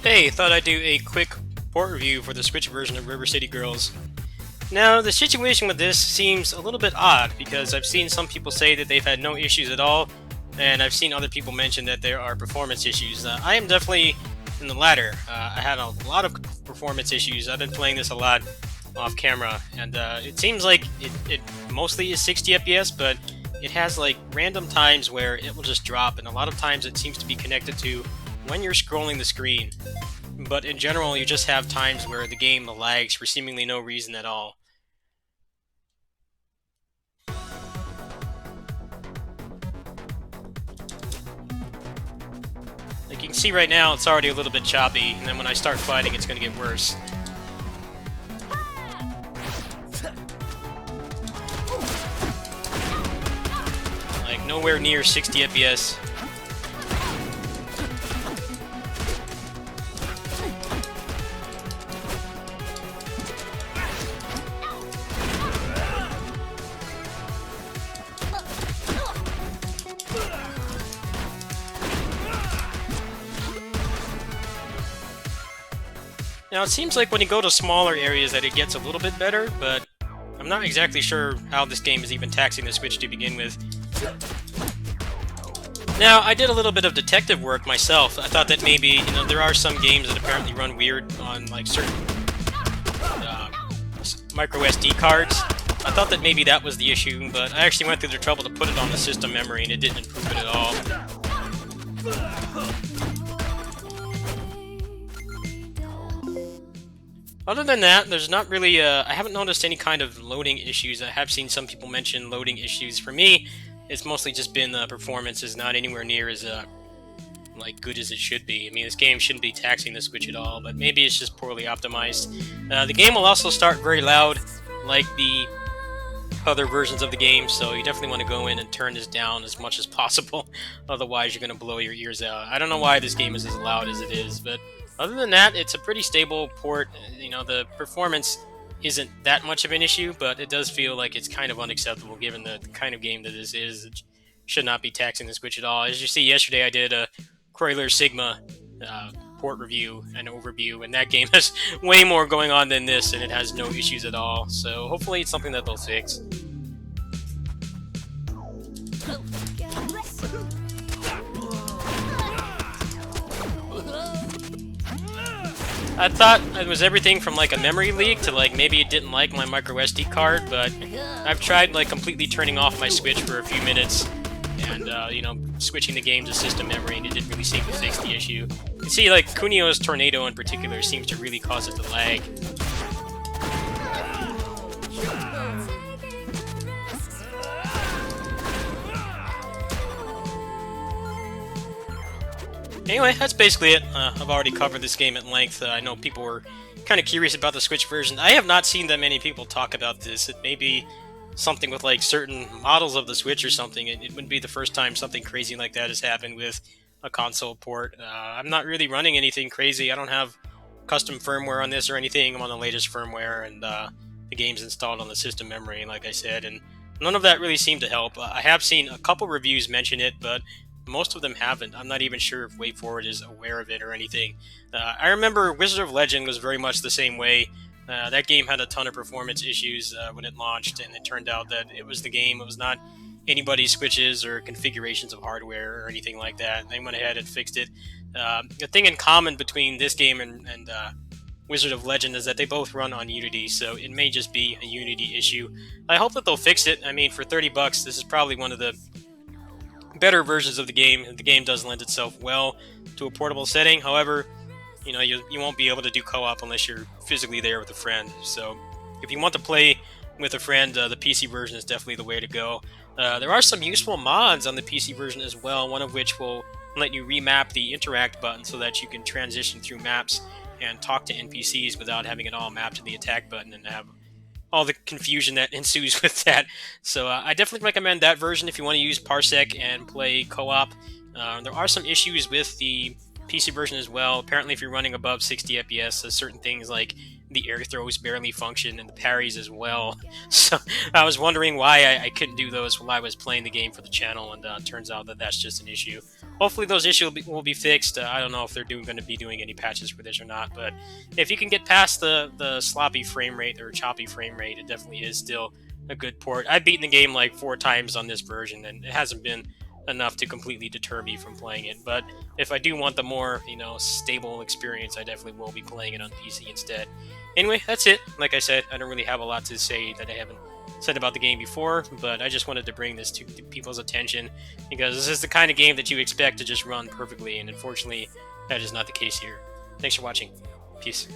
Hey, thought I'd do a quick port review for the Switch version of River City Girls. Now, the situation with this seems a little bit odd because I've seen some people say that they've had no issues at all, and I've seen other people mention that there are performance issues. I am definitely in the latter. I had a lot of performance issues. I've been playing this a lot off camera, and it seems like it mostly is 60 FPS, but it has like random times where it will just drop, and a lot of times it seems to be connected to when you're scrolling the screen. But in general, you just have times where the game lags for seemingly no reason at all. Like you can see right now, it's already a little bit choppy, and then when I start fighting, it's going to get worse. Like nowhere near 60 FPS. Now, it seems like when you go to smaller areas that it gets a little bit better, but I'm not exactly sure how this game is even taxing the Switch to begin with. Now, I did a little bit of detective work myself. I thought that maybe, there are some games that apparently run weird on, like, certain micro SD cards. I thought that maybe that was the issue, but I actually went through the trouble to put it on the system memory, and it didn't improve it at all. Other than that, there's not really, I haven't noticed any kind of loading issues. I have seen some people mention loading issues. For me, it's mostly just been the performance is not anywhere near as, like, good as it should be. I mean, this game shouldn't be taxing the Switch at all, but maybe it's just poorly optimized. The game will also start very loud, like the other versions of the game, so you definitely want to go in and turn this down as much as possible. Otherwise, you're going to blow your ears out. I don't know why this game is as loud as it is, but other than that, it's a pretty stable port. The performance isn't that much of an issue, but it does feel like it's kind of unacceptable given the kind of game that this is. It should not be taxing the Switch at all. As you see, yesterday I did a Croiler Sigma port review and overview, and that game has way more going on than this, and it has no issues at all. So hopefully it's something that they'll fix. I thought it was everything from like a memory leak to like maybe it didn't like my micro SD card, but I've tried like completely turning off my Switch for a few minutes and switching the game to system memory, and it didn't really seem to fix the issue. You can see like Kunio's Tornado in particular seems to really cause it to lag. Anyway, that's basically it. I've already covered this game at length. I know people were kind of curious about the Switch version. I have not seen that many people talk about this. It may be something with like certain models of the Switch or something. It wouldn't be the first time something crazy like that has happened with a console port. I'm not really running anything crazy. I don't have custom firmware on this or anything. I'm on the latest firmware, and the game's installed on the system memory, like I said, and none of that really seemed to help. I have seen a couple reviews mention it, but most of them haven't. I'm not even sure if WayForward is aware of it or anything. I remember Wizard of Legend was very much the same way. That game had a ton of performance issues when it launched, and it turned out that it was the game. It was not anybody's switches or configurations of hardware or anything like that. They went ahead and fixed it. The thing in common between this game and Wizard of Legend is that they both run on Unity, so it may just be a Unity issue. I hope that they'll fix it. I mean, for $30, this is probably one of the better versions of the game. The game does lend itself well to a portable setting. However, you won't be able to do co-op unless you're physically there with a friend. So if you want to play with a friend, the PC version is definitely the way to go. There are some useful mods on the PC version as well, one of which will let you remap the interact button so that you can transition through maps and talk to NPCs without having it all mapped to the attack button and have all the confusion that ensues with that. So I definitely recommend that version if you want to use Parsec and play co-op. There are some issues with the PC version as well. Apparently if you're running above 60 FPS, certain things like the air throws barely function and the parries as well. So I was wondering why I couldn't do those while I was playing the game for the channel, and turns out that that's just an issue. Hopefully those issues will be fixed. I don't know if they're going to be doing any patches for this or not, but if you can get past the sloppy frame rate or choppy frame rate, it definitely is still a good port. I've beaten the game like 4 times on this version, and it hasn't been enough to completely deter me from playing it. But if I do want the more, stable experience, I definitely will be playing it on PC instead. Anyway, that's it. Like I said, I don't really have a lot to say that I haven't said about the game before, but I just wanted to bring this to people's attention because this is the kind of game that you expect to just run perfectly, and unfortunately, that is not the case here. Thanks for watching. Peace.